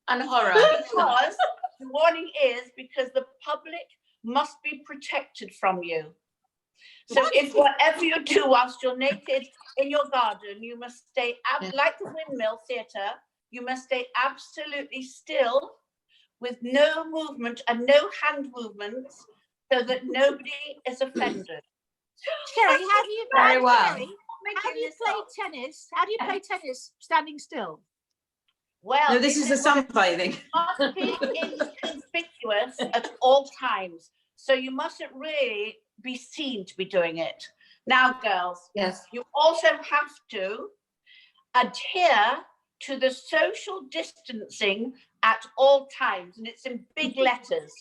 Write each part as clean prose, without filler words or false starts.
And horror. Because the warning is because the public must be protected from you. So if whatever you do whilst you're naked in your garden, you must stay like the windmill theatre, you must stay absolutely still with no movement and no hand movements so that nobody is offended. Sherry, how do you Very well. Sherry, how do you play tennis? How do you play tennis standing still? Well, no, this is the sunbathing. You must be inconspicuous at all times. So you mustn't really be seen to be doing it. Now, girls, yes, you also have to adhere to the social distancing at all times. And it's in big letters,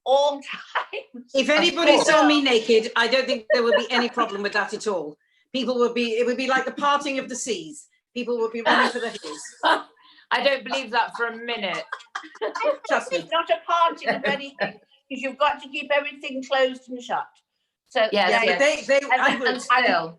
all times. If anybody saw me naked, I don't think there would be any problem with that at all. It would be like the parting of the seas. People would be running for the hills. I don't believe that for a minute. Trust me. It's not a parting of anything, because you've got to keep everything closed and shut. So yes. I would still.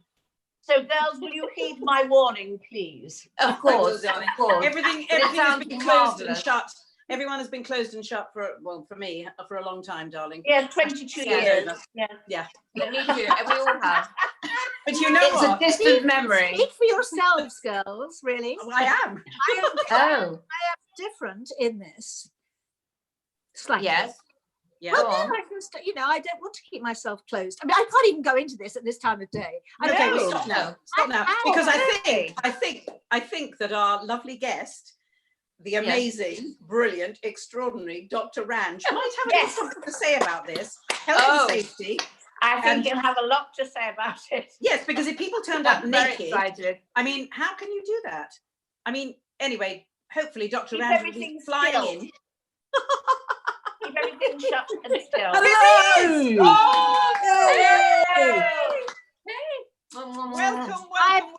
So, girls, will you heed my warning, please? Of course, of course. Everything has been closed and shut. Everyone has been closed and shut for me, for a long time, darling. Yeah, 22 years. Yeah. Me too. And we all have. But you know it's what? a distant memory. Speak for yourselves, girls, really. Oh, I am. I am different in this. Slightly. Yes. Yeah. Well, I don't want to keep myself closed. I mean, I can't even go into this at this time of day. Stop now. Stop now. Because I think that our lovely guest, the amazing, brilliant, extraordinary Dr. Ranj, might have something to say about this. Health and safety. I think you'll have a lot to say about it. Yes, because if people turned up naked, excited. I mean, how can you do that? I mean, anyway, hopefully Dr. Ranj will be flying in. Keep everything shut and still. Hello!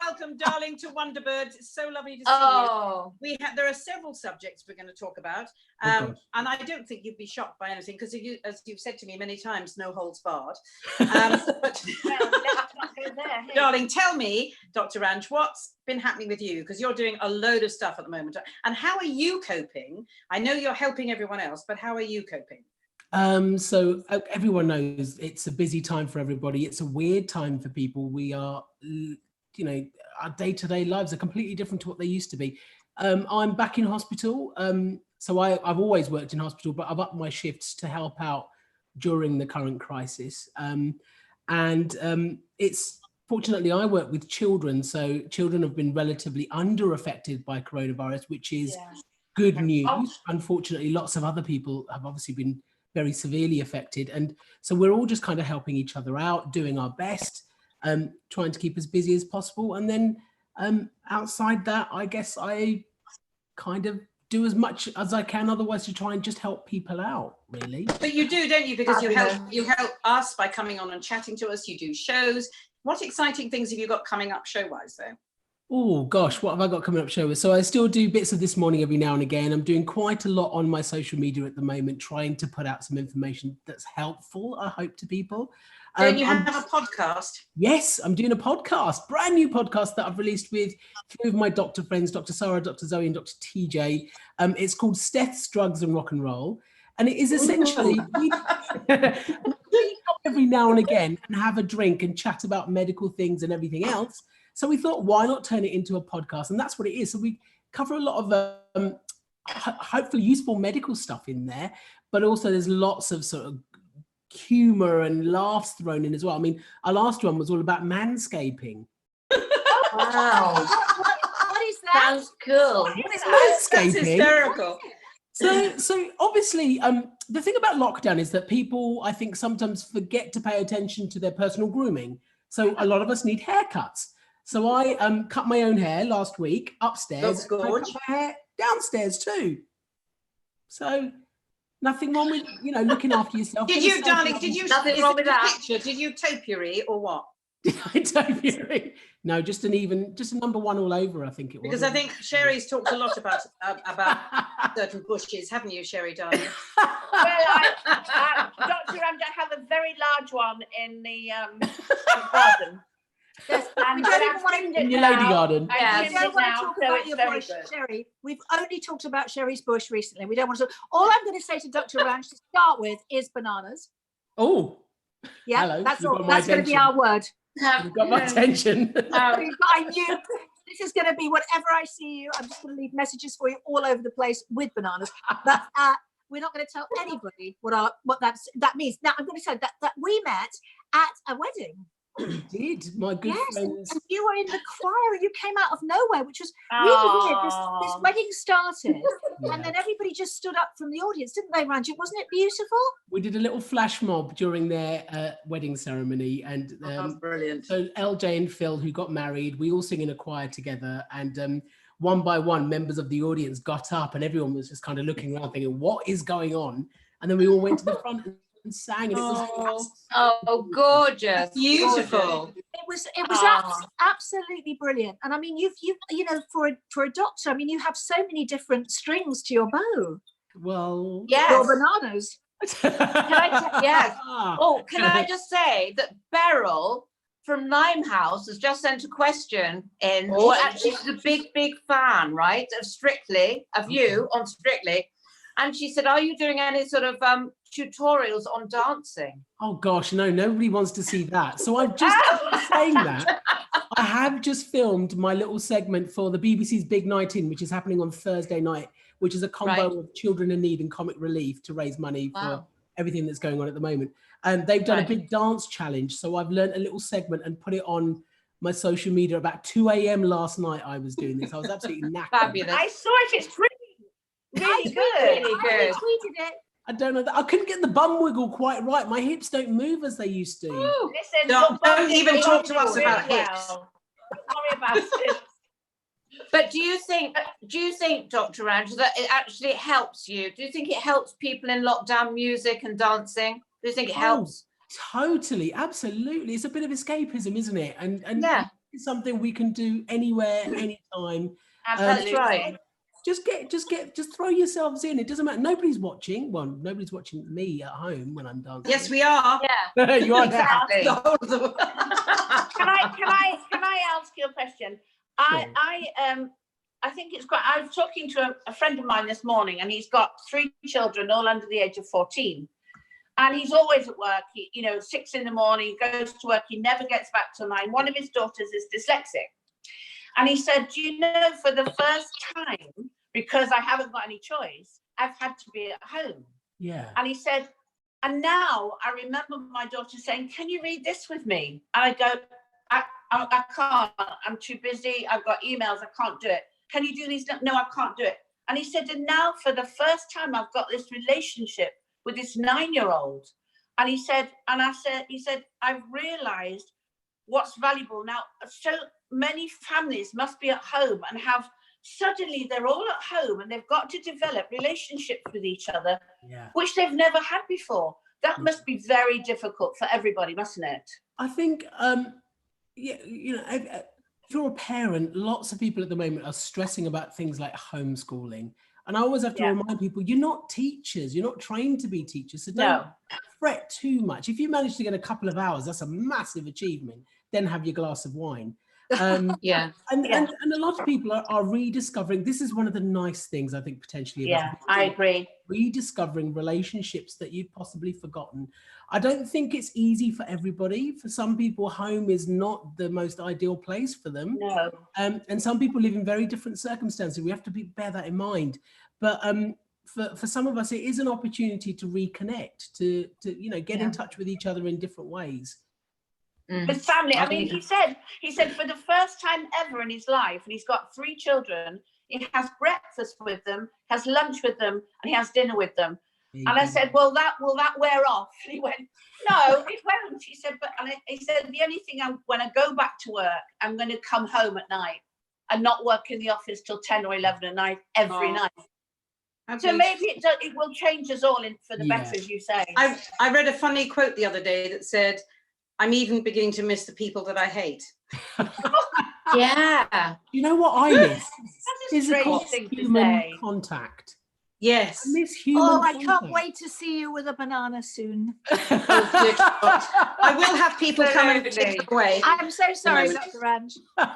Welcome, darling, to WonderBirds. It's so lovely to see you. There are several subjects we're going to talk about, and I don't think you'd be shocked by anything because, as you've said to me many times, no holds barred. But let's not go there. Hey. Darling, tell me, Dr. Ranj, what's been happening with you? Because you're doing a load of stuff at the moment, and how are you coping? I know you're helping everyone else, but how are you coping? So everyone knows it's a busy time for everybody. It's a weird time for people. We are, our day-to-day lives are completely different to what they used to be. I'm back in hospital. So I've always worked in hospital, but I've upped my shifts to help out during the current crisis. It's fortunately, I work with children. So children have been relatively under-affected by coronavirus, which is good news. Unfortunately, lots of other people have obviously been very severely affected. And so we're all just kind of helping each other out, doing our best, trying to keep as busy as possible. And then outside that, I guess I kind of do as much as I can otherwise to try and just help people out, really. But you do, don't you? Because you help us by coming on and chatting to us. You do shows. What exciting things have you got coming up show-wise, though? Oh gosh, what have I got coming up show? So I still do bits of This Morning every now and again. I'm doing quite a lot on my social media at the moment, trying to put out some information that's helpful, I hope, to people. Don't you have a podcast? Yes, I'm doing a podcast, brand new podcast that I've released with three of my doctor friends, Dr. Sarah, Dr. Zoe, and Dr. TJ. It's called Steph's Drugs and Rock and Roll. And it is essentially we every now and again and have a drink and chat about medical things and everything else. So we thought, why not turn it into a podcast? And that's what it is. So we cover a lot of hopefully useful medical stuff in there, but also there's lots of sort of humor and laughs thrown in as well. I mean, our last one was all about manscaping. Wow. What is that? Sounds cool. What is manscaping? That's hysterical. So obviously, the thing about lockdown is that people, I think, sometimes forget to pay attention to their personal grooming. So a lot of us need haircuts. So I cut my own hair last week upstairs. That's good. I cut my hair downstairs too. So nothing wrong with, looking after yourself. Did you, darling, nothing wrong with that picture? Did you topiary or what? Did I topiary? No, just a number one all over, I think it was. Because I think Sherry's talked a lot about certain bushes, haven't you, Sherry, darling? Well, Dr. Ranj, I have a very large one in the garden. Yes, And we but don't I've even want trimmed to. it In your lady now. garden. I Yeah. We trimmed don't it want to now, talk so about it's your very bush, good. Sherry. We've only talked about Sherry's bush recently. We don't want to. All I'm going to say to Dr. Ranj to start with is bananas. Oh, Yeah, hello. that's You've all. got my That's going to be attention. our word. You've got my attention. I knew this is going to be whatever I see you. I'm just going to leave messages for you all over the place with bananas. But we're not going to tell anybody what that means. Now I'm going to say that we met at a wedding. You did, my good Yes, friends. and you were in the choir and you came out of nowhere, which was really weird. This Aw. wedding started, Yeah. and then everybody just stood up from the audience, didn't they, Ranj? Wasn't it beautiful? We did a little flash mob during their wedding ceremony, and Brilliant. so LJ and Phil, who got married, we all sing in a choir together, and one by one, members of the audience got up, and everyone was just kind of looking around, thinking, "What is going on?" And then we all went to the front and sang, and it was gorgeous. Beautiful. Gorgeous. It was absolutely brilliant. And I mean, you've you know, for a doctor, I mean, you have so many different strings to your bow. well. Yes. Your bananas. Yes. Oh, can I just say that Beryl from Limehouse has just sent a question in. Oh. Well, actually, she's a big fan, right, of Strictly, of you on Strictly. And she said, are you doing any sort of tutorials on dancing? Oh gosh, no, nobody wants to see that. So I've just saying that. I have just filmed my little segment for the BBC's Big Night In, which is happening on Thursday night, which is a combo of children in need and comic relief to raise money for everything that's going on at the moment. And they've done a big dance challenge. So I've learned a little segment and put it on my social media. About 2 a.m. last night, I was doing this. I was absolutely knackered. Fabulous. I saw it. It's really good. Really good. I tweeted it. I don't know. I couldn't get the bum wiggle quite right. My hips don't move as they used to. Listen, Don't even talk to us about hips. Sorry about it. But do you think, Dr. Ranj, that it actually helps you? Do you think it helps people in lockdown, music and dancing? Do you think it helps? Totally, absolutely. It's a bit of escapism, isn't it? And Yeah. it's something we can do anywhere, anytime. That's right. Just throw yourselves in. It doesn't matter. Nobody's watching. Well, nobody's watching me at home when I'm dancing. Yes, we are. Yeah. You are Exactly. Can I ask you a question? I think it's quite. I was talking to a friend of mine this morning, and he's got 3 children, all under the age of 14. And he's always at work. 6 in the morning, he goes to work. He never gets back till 9. One of his daughters is dyslexic, and he said, "Do you know, for the first time, because I haven't got any choice, I've had to be at home." Yeah. And he said, and now I remember my daughter saying, "Can you read this with me?" And I go, I can't. I'm too busy. I've got emails. I can't do it. Can you do these? No, I can't do it. And he said, and now for the first time, I've got this relationship with this 9-year-old. And he said, I've realized what's valuable now. So many families must be at home and suddenly they're all at home and they've got to develop relationships with each other, which they've never had before. That must be very difficult for everybody, mustn't it? I think, if you're a parent, lots of people at the moment are stressing about things like homeschooling. And I always have to remind people, you're not teachers. You're not trained to be teachers. So don't fret too much. If you manage to get a couple of hours, that's a massive achievement. Then have your glass of wine. And a lot of people are rediscovering. This is one of the nice things, I think, potentially. I agree. Rediscovering relationships that you'd possibly forgotten. I don't think it's easy for everybody. For some people, home is not the most ideal place for them. No. And some people live in very different circumstances. We have to bear that in mind. But for some of us, it is an opportunity to reconnect, to get in touch with each other in different ways. With family. I mean, he said for the first time ever in his life, and he's got 3 children, he has breakfast with them, has lunch with them, and he has dinner with them. And I said, will that wear off? And he went, no, it won't. He said, he said, the only thing, when I go back to work, I'm going to come home at night and not work in the office till 10 or 11 at night every night. So maybe it will change us all for the better, as you say. I read a funny quote the other day that said, I'm even beginning to miss the people that I hate. Yeah. You know what I miss? That's a strange thing to human say. contact. Yes. I miss human Oh, I can't contact. wait to see you with a banana soon. I will have people come and take it away. I'm so sorry, moment. Dr. Ranj. But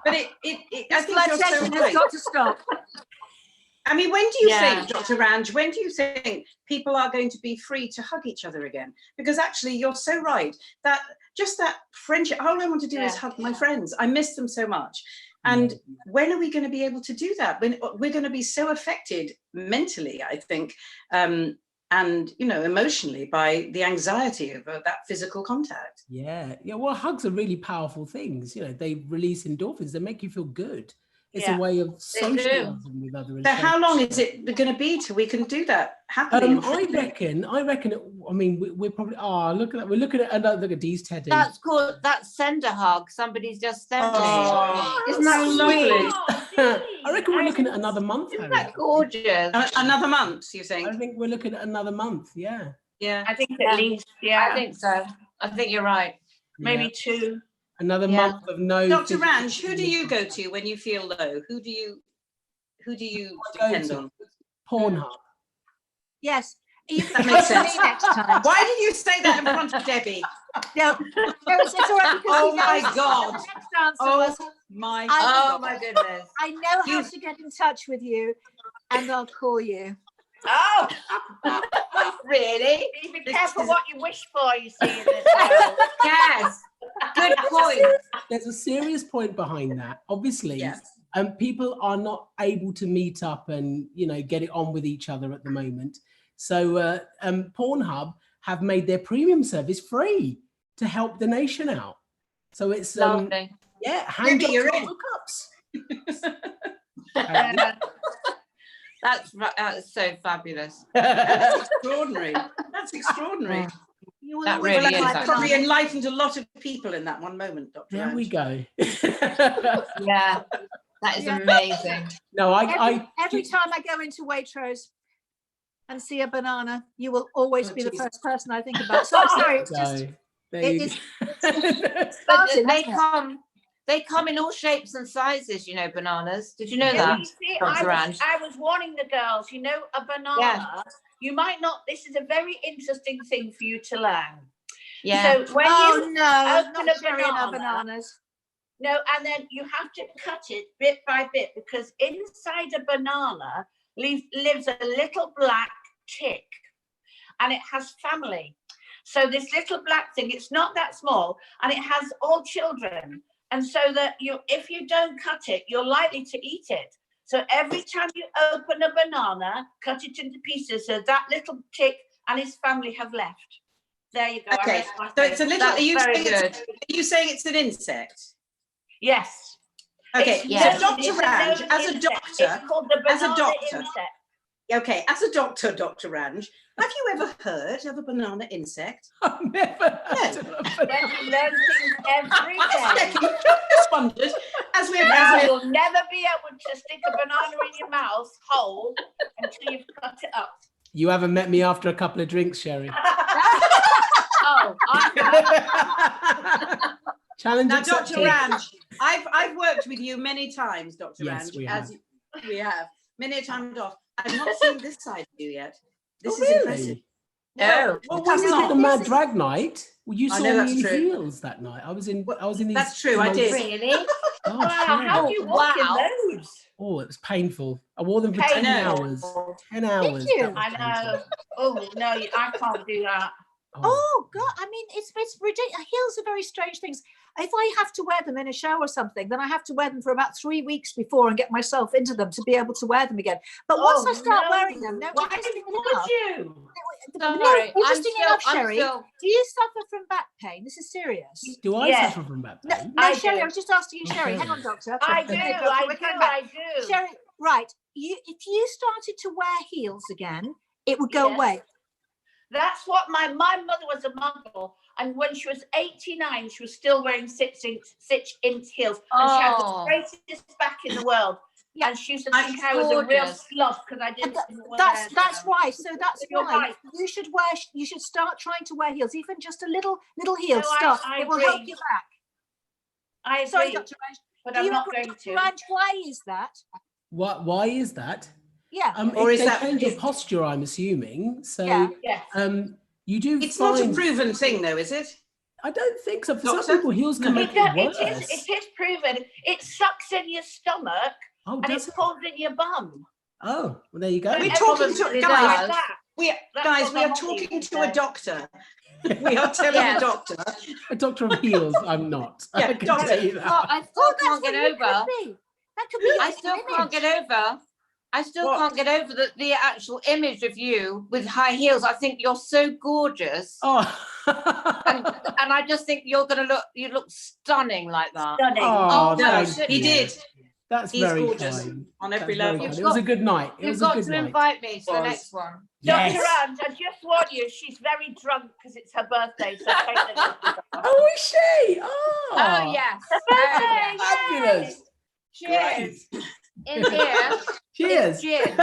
I This think you're so flirtation has right. got to stop. I mean, when do you Yeah. think, Dr. Ranj, when do you think people are going to be free to hug each other again? Because actually, you're so right that just that friendship, all I want to do is hug my friends. I miss them so much. And when are we going to be able to do that? When we're going to be so affected mentally, I think, and emotionally by the anxiety of that physical contact. Yeah. Well, hugs are really powerful things. They release endorphins. They make you feel good. It's a way of socializing with others. So how long is it going to be till we can do that happily? I reckon. We're probably. Look at that. We're looking at another. Look at Dee's Teddy. That's send a hug. Somebody's just sent me. Isn't that sweet? I reckon we're looking at another month. Isn't that gorgeous? Another month, you think? I think we're looking at another month. Yeah. Yeah. I think at least, I think so. I think you're right. maybe 2. Another month of no. Dr. Ranj, who do you go to when you feel low? Who do you depend on? Pornhub. Yes. You That makes come to me sense. next time. Why did you say that in front of Debbie? No, it's all right because Oh he my knows God. the next answer Oh was, my Oh God. my goodness. I know how to get in touch with you and I'll call you. Oh, Really? be careful what you wish for, you see. In this world. Yes. Good point. There's a serious point behind that. Obviously, Yes. people are not able to meet up and get it on with each other at the moment. So Pornhub have made their premium service free to help the nation out. So it's Lovely. hand you're in. hookups. That's so fabulous. That's extraordinary. That's extraordinary. You will That always really be is my actually. Probably banana. enlightened a lot of people in that one moment, Dr. There Ranj. we go. Yeah. That is Yeah. amazing. No, Every time I go into Waitrose and see a banana, you will always Oh, be the geez. first person I think about. So I'm sorry, it's just There But started, they hasn't it? they come in all shapes and sizes, bananas. Did you know Yeah, that? you see, Dr. Ranj? I was warning the girls, a banana, you might not, this is a very interesting thing for you to learn. Yeah. So when Oh you no, open not a cherry and our banana, bananas. no, and then you have to cut it bit by bit because inside a banana lives a little black tick and it has family. So this little black thing, it's not that small and it has all children. And so that if you don't cut it, you're likely to eat it. So every time you open a banana, cut it into pieces so that little tick and his family have left. There you go. Okay, so it's a little. That's very good. Are you saying it's an insect? Yes. Okay, Yeah. so Dr. Ranj, as a doctor, it's called the as a banana doctor. insect. Okay, as a doctor, Dr. Ranj, have you ever heard of a banana insect? I've never heard of a Then you learn things every day. Just wondered, as we're Now you'll never be able to stick a banana in your mouth whole until you've cut it up. You haven't met me after a couple of drinks, Sherry. Oh, Challenge Now, accepted. Dr. Ranj, I've worked with you many times, Dr. Yes, Ranj. we have. We have many a time off. I've not seen this side of you yet. This Oh, is really? impressive. no. Well, That's when we did the not- Mad Drag night, you I saw know me that's in true. heels that night. I was in these. That's true, I did. Really? Oh, Wow, how do you walk Wow. in those? Oh, it was painful. I wore them for Painful. 10 hours. 10 hours. you? That was I know. painful. Oh, no, I can't do that. Oh God, I mean, it's ridiculous. Heels are very strange things. If I have to wear them in a show or something, then I have to wear them for about 3 weeks before and get myself into them to be able to wear them again. But once I start wearing them, no, Why interestingly would enough, you? Don't no, worry. interestingly enough, Sherry, still- do you suffer from back pain? This is serious. Do I Yeah. suffer from back No, pain? no, I Sherry, do. I was just asking you, Sherry. Okay. Hang on, doctor. I do, Okay, doctor, I we're do, coming back. I do. Sherry, right? If you started to wear heels again, it would go Yes. away. That's what my mother was a model, and when she was 89, she was still wearing 6-inch heels, and she had the Oh. straightest back in the world. Yeah. And she used to That's think I was a real gorgeous. slob because I didn't. wear That's them. why. So that's You're why right. you should start trying to wear heels, even just a little heel. No, Start. I It will help agree. you back. I agree, Sorry, Dr. Ranj. but Do I'm you not agree, going Dr. to. Ranj, why is that? Why is that? Yeah. Or If is they that- change your is- posture, I'm assuming. So Yeah. Yes. you do It's not a find, proven thing though, is it? I don't think so. For some Doctor? people, heels can No. make it worse. It is proven. It sucks in your stomach Oh, and does it it? pulls in your bum. Oh, well, there you go. We're It talking to probably guys. does. That's Guys, what we my are mum talking used to a say. doctor. We are telling Yes. a doctor. A doctor of heels, I'm not. Yeah, I can doctor. tell you that. Well, I still Oh, that's can't what get you over. could be. That could be your I still can't image. get over. I still What? can't get over the actual image of you with high heels. I think you're so gorgeous, Oh. and I just think you look stunning like that. Stunning. Oh, Oh, no, thank he you. did. That's He's very gorgeous kind. on every That's very level. kind. It was a good night. It You've was a got good to night. invite me to the Was. next one. Yes. Dr. Ange, I just warn you, she's very drunk because it's her birthday. So take the Oh, is she? Oh, Oh yes. Oh, yes. fabulous. Cheers. In here. Cheers. Gin.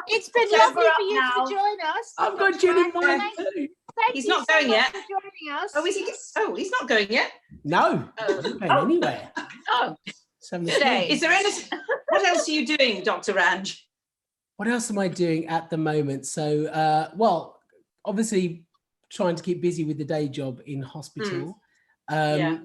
It's been Sober lovely up for you now. to join us. I've got Dr. gin in Ange. mine Thank too. He's you not so going much yet. for joining us. Oh, is he? Oh, he's not going yet. No, I'm not going anywhere. Oh, Just having a Stay. sleep. Is there anything? What else are you doing, Dr. Ranj? What else am I doing at the moment? So, well, obviously trying to keep busy with the day job in hospital. Yeah.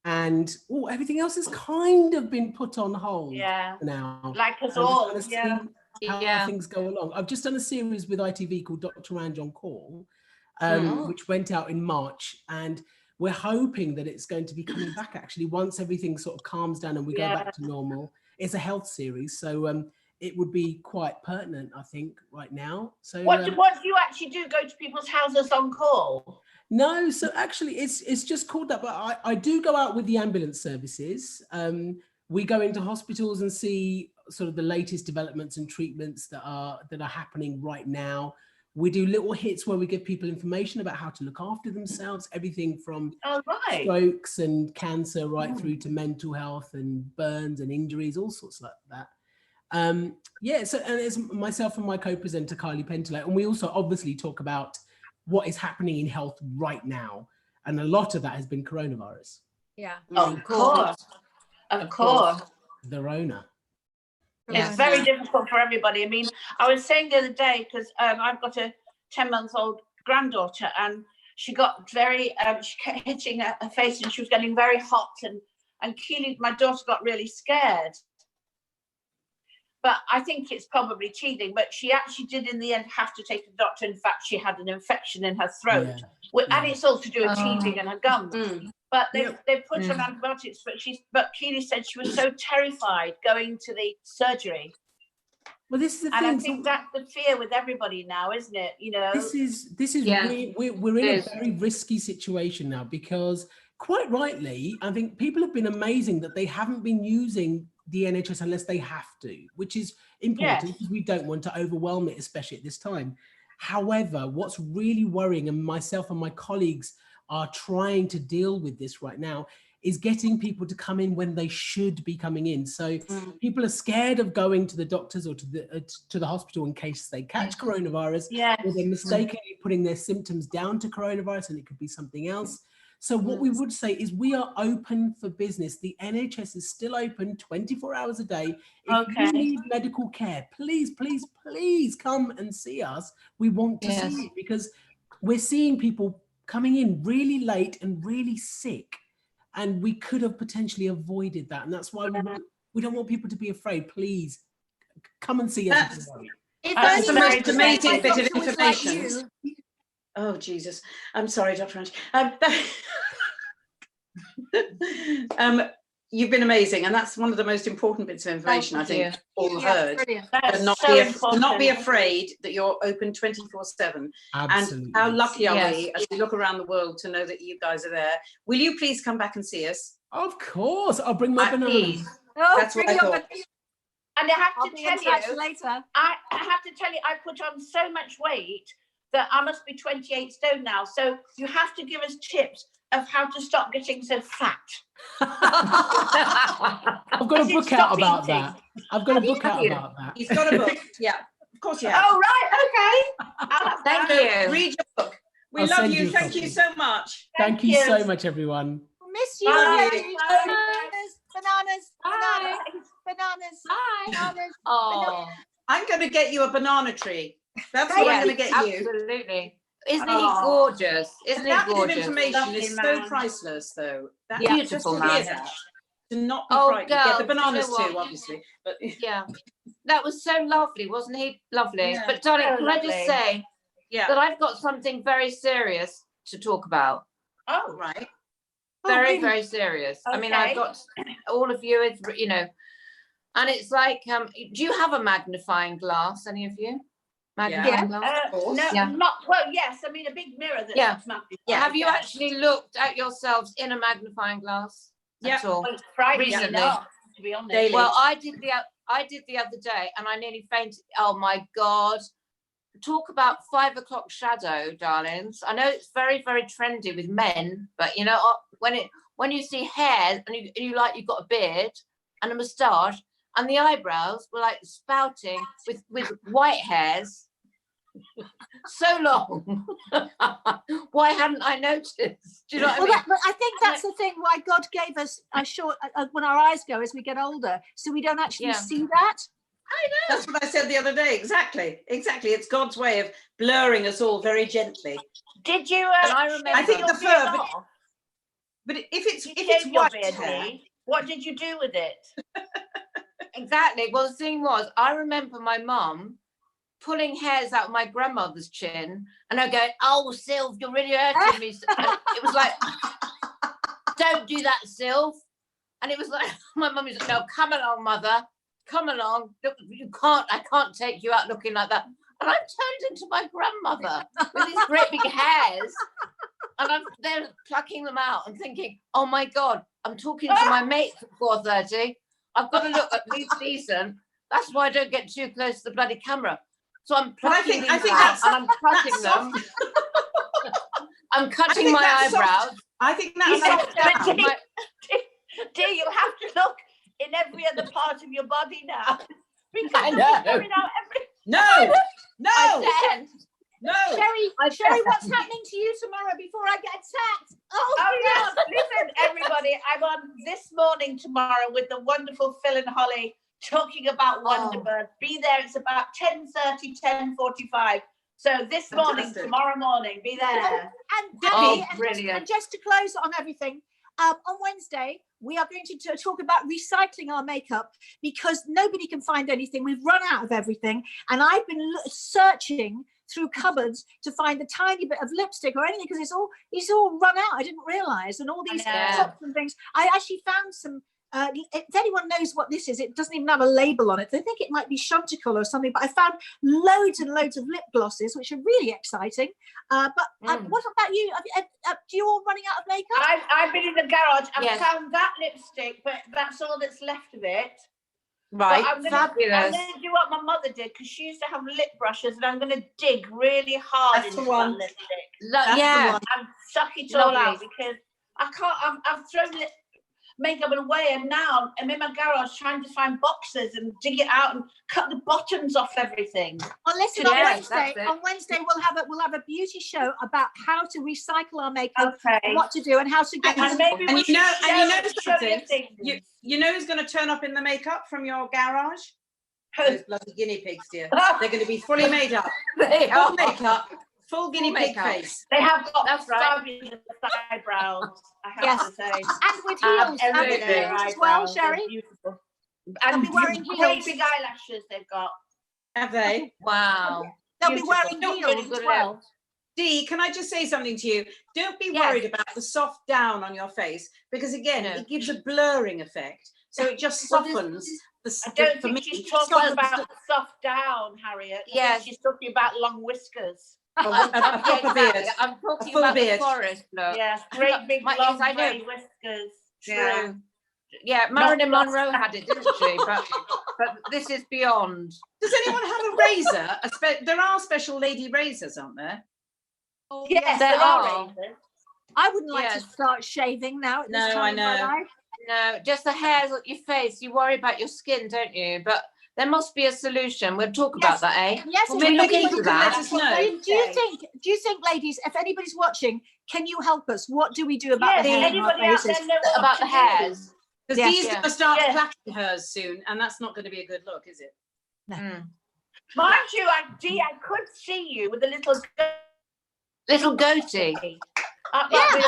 And everything else has kind of been put on hold Yeah, now. like us I'm all. just Yeah. trying to see how Yeah. things go along. I've just done a series with ITV called Dr. Ange on Call, Mhm. which went out in March, and we're hoping that it's going to be coming back actually once everything sort of calms down and we go back to normal. It's a health series, so it would be quite pertinent, I think, right now. So What do you actually do? Go to people's houses on call? no, so actually it's just called that, but I do go out with the ambulance services. We go into hospitals and see sort of the latest developments and treatments that are happening right now. We do little hits where we give people information about how to look after themselves, everything from Oh, right. strokes and cancer right through to mental health and burns and injuries, all sorts like that. Yeah, so and it's myself and my co-presenter Kylie Pentelet, and we also obviously talk about what is happening in health right now, and a lot of that has been coronavirus. Yeah. Of course. Of course. The Rona. It's very difficult for everybody. I mean, I was saying the other day, because I've got a 10-month-old granddaughter, and she got very, she kept hitching her face, and she was getting very hot, and Keely, my daughter, got really scared. But I think it's probably teething, but she actually did in the end have to take the doctor. In fact, she had an infection in her throat. Yeah. And Yeah. it's all to do with teething in her gums. But they put her on Mm. antibiotics, but Keely said she was so terrified going to the surgery. Well, this is the And I thing. think so that's the fear with everybody now, isn't it? You know, this is Yeah. we're in It a is. very risky situation now, because quite rightly, I think people have been amazing that they haven't been using the NHS unless they have to, which is important because we don't want to overwhelm it, especially at this time. However, what's really worrying, and myself and my colleagues are trying to deal with this right now, is getting people to come in when they should be coming in. So people are scared of going to the doctors or to the hospital in case they catch coronavirus, or they're mistakenly putting their symptoms down to coronavirus, and it could be something else. So what we would say is we are open for business. The NHS is still open 24 hours a day. If you need medical care, please, please, please come and see us. We want to see you, because we're seeing people coming in really late and really sick, and we could have potentially avoided that. And that's why we don't want people to be afraid. Please come and see us. That's the most amazing bit of Doctor was like information. you. Oh, Jesus. I'm sorry, Dr. Ranj. You've been amazing, and that's one of the most important bits of information I think all heard. Brilliant. And not be afraid that you're open 24/7. Absolutely. And how lucky are we as we look around the world to know that you guys are there. Will you please come back and see us? Of course, I'll bring my bananas. Oh, That's what I brilliant. thought. and I have I'll to be tell in touch you, later. I have to tell you, I put on so much weight that I must be 28 stone now. So you have to give us tips of how to stop getting so fat. I've got a book out about that. I've got a book out about that. He's got a book. Yeah, of course you have. Oh, right. Okay. I'll have Thank that. you. Read your book. We I'll love send you. you a Thank you copy. so much. Thank you so much, everyone. Miss you. Bye. Bananas, Bye. bananas, bananas, Bye. bananas. Bananas. Bye. Bananas. Oh, I'm going to get you a banana tree. That's what I'm going to get you. absolutely. Isn't he Oh. gorgeous? Isn't he That bit of gorgeous? information Lovely is so man. priceless, though. That, Yeah. just Beautiful to hear man. that, to not be Oh, frightened. Yeah, girls, the do you know bananas what? too, obviously. But Yeah, that was so lovely, wasn't he? Lovely. Yeah. But darling, So can I just lovely. say yeah, that I've got something very serious to talk about. Oh, right. Very, really? very serious. I mean, I've Okay. got all of you, it's, you know, and it's like, do you have a magnifying glass, any of you? Magnifying glass? course. no, Yeah. not well. Yes, I mean a big mirror that's Yeah. magnified. Yeah. Have you yeah. actually looked at yourselves in a magnifying glass at Yeah. all? Well, it's frightening Recently? enough, to be honest. Daily. Well, I did the other day, and I nearly fainted. Oh my God. Talk about 5 o'clock shadow, darlings. I know it's very, very trendy with men, but you know, when you see hair and you like you've got a beard and a moustache, and the eyebrows were like spouting with white hairs so long. Why hadn't I noticed? Do you know what I Well, mean? but I think that's the thing why God gave us a short, when our eyes go as we get older, so we don't actually Yeah. see that. That's what I said the other day. Exactly. It's God's way of blurring us all very gently. Did you? And I remember- I think shave the your fur, beard but- off? But if it's You shaved your white beard, hair, Dee. What did you do with it? Exactly. Well, the thing was, I remember my mum pulling hairs out of my grandmother's chin, and I going, "Oh, Sylv, you're really hurting me." And it was like, "Don't do that, Sylv." And it was like, my mum was like, "No, come along, mother, come along. Look, I can't take you out looking like that." And I turned into my grandmother with these great big hairs, and I'm there plucking them out and thinking, "Oh my God, I'm talking to my mates at 4:30. I've got to look at least decent. That's why I don't get too close to the bloody camera." So I'm But I plucking think these out that's- and I'm cutting that's them. I'm cutting think my that's soft. eyebrows. I think You that's said down. to me, Dee, you have to look in every other part of your body now. Because I you're know. coming out every. No, no, I said, no. Sherry, what's happening to you tomorrow before I get attacked? Oh yes, listen, everybody. I'm on This Morning tomorrow with the wonderful Phil and Holly talking about WonderBirds. Be there. It's about 10:30, 10:45. So this morning, Fantastic. tomorrow morning, be there. And Oh, Debbie, brilliant. and just to close on everything, on Wednesday, we are going to talk about recycling our makeup because nobody can find anything. We've run out of everything. And I've been searching through cupboards to find a tiny bit of lipstick or anything because it's all run out. I didn't realize. And all these know. pots and things. I actually found some. If anyone knows what this is, it doesn't even have a label on it. I think it might be Chanticleer or something, but I found loads and loads of lip glosses, which are really exciting. But what about you? Do you all running out of makeup? I've been in the garage. I've Yes. found that lipstick, but that's all that's left of it. right, But I'm fabulous. going to do what my mother did because she used to have lip brushes, and I'm going to dig really hard That's the into one. that lipstick That's the Yeah, one. and suck it all Lovely. out because I can't. I've thrown makeup away, and now I'm in my garage trying to find boxes and dig it out and cut the bottoms off everything. Well, listen, Yes, that's it. on Wednesday we'll have a beauty show about how to recycle our makeup, Okay. what to do, and how to get. And maybe And we you know- should and you know show you something? things. You know who's going to turn up in the makeup from your garage? Who? Those bloody guinea pigs, dear. They're going to be fully made up. they Full are. makeup, full guinea pig makeup. face. They have got That's right. fabulous eyebrows, I have Yes. to say. And with heels, and with Absolutely. heels as well, Sherry. They're beautiful. They'll And be wearing great heels. big eyelashes they've got. Have they? Wow. They'll be Beautiful. wearing Not heels really as good well. Dee, can I just say something to you? Don't be Yes. worried about the soft down on your face because again, No. it gives a blurring effect. So it just Well, this- softens I don't for me, think she's talking softens about soft down, Harriet. I think Yes. she's talking about long whiskers. a proper beard. I'm talking full about beard. the forest look. Yes, great big My- long yes, I know. grey whiskers. True. Yeah, Marilyn not- Monroe had it, didn't she? But this is beyond. Does anyone have a razor? There are special lady razors, aren't there? Yes, There there are. are razors. I wouldn't like to Yes. start shaving now at this No, I time in my know. life. No, just the hairs on your face. You worry about your skin, don't you? But there must be a solution. We'll talk Yes. about that, eh? Yes, Well, if we'll look anybody- into Let that. us know. Do you think, ladies, if anybody's watching, can you help us? What do we do about Yes, the hair in our anybody out faces? there know what About to the do? hairs. Because Yes, Dee's yeah. going to start Yeah. clapping hers soon, and that's not going to be a good look, is it? Mm. Mind you, I could see you with a little Little goatee.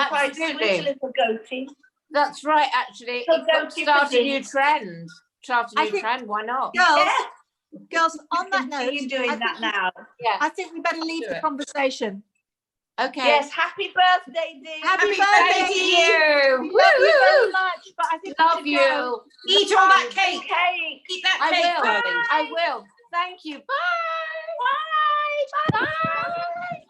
quite absolutely. sweet little goatee. That's right, actually. So It could goatee start a fitting. new trend. Start a I new think- trend, why not? Girls, Yeah, girls, on I that can note, see you doing I that think, now. Yeah. I think we better leave Do the it. conversation. Okay. Yes, happy birthday, Dee. Happy Happy birthday, Thank Dee. you. We love you very Woo-hoo. much, but I think we Love should go. you. Eat all that cake. Cake. Eat that I cake, will. darling. I will. Thank you. Bye. Bye. Bye.